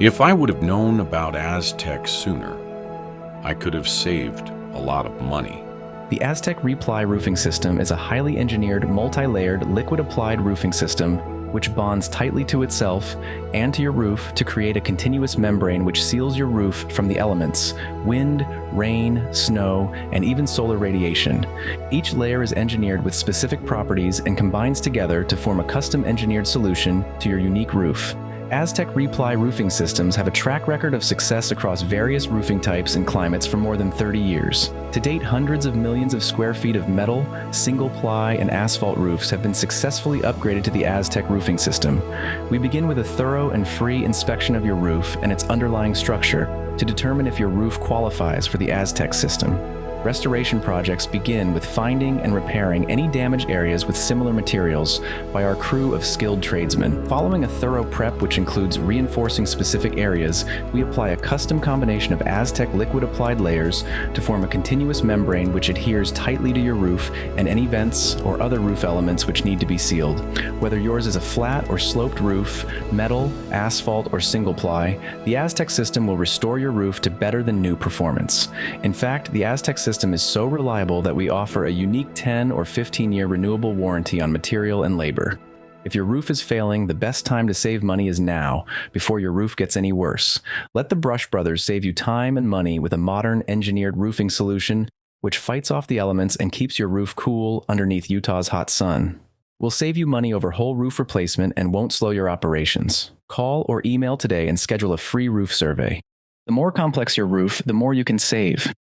If I would have known about Astec sooner, I could have saved a lot of money. The Astec Reply roofing system is a highly engineered, multi-layered, liquid-applied roofing system which bonds tightly to itself and to your roof to create a continuous membrane which seals your roof from the elements: wind, rain, snow, and even solar radiation. Each layer is engineered with specific properties and combines together to form a custom-engineered solution to your unique roof. Astec Reply roofing systems have a track record of success across various roofing types and climates for more than 30 years. To date, hundreds of millions of square feet of metal, single-ply, and asphalt roofs have been successfully upgraded to the Astec roofing system. We begin with a thorough and free inspection of your roof and its underlying structure to determine if your roof qualifies for the Astec system. Restoration projects begin with finding and repairing any damaged areas with similar materials by our crew of skilled tradesmen. Following a thorough prep which includes reinforcing specific areas, we apply a custom combination of Astec liquid-applied layers to form a continuous membrane which adheres tightly to your roof and any vents or other roof elements which need to be sealed. Whether yours is a flat or sloped roof, metal, asphalt, or single-ply, the Astec system will restore your roof to better than new performance. In fact, the Astec system is so reliable that we offer a unique 10 or 15-year renewable warranty on material and labor. If your roof is failing, the best time to save money is now, before your roof gets any worse. Let the Brush Brothers save you time and money with a modern, engineered roofing solution which fights off the elements and keeps your roof cool underneath Utah's hot sun. We'll save you money over whole roof replacement and won't slow your operations. Call or email today and schedule a free roof survey. The more complex your roof, the more you can save.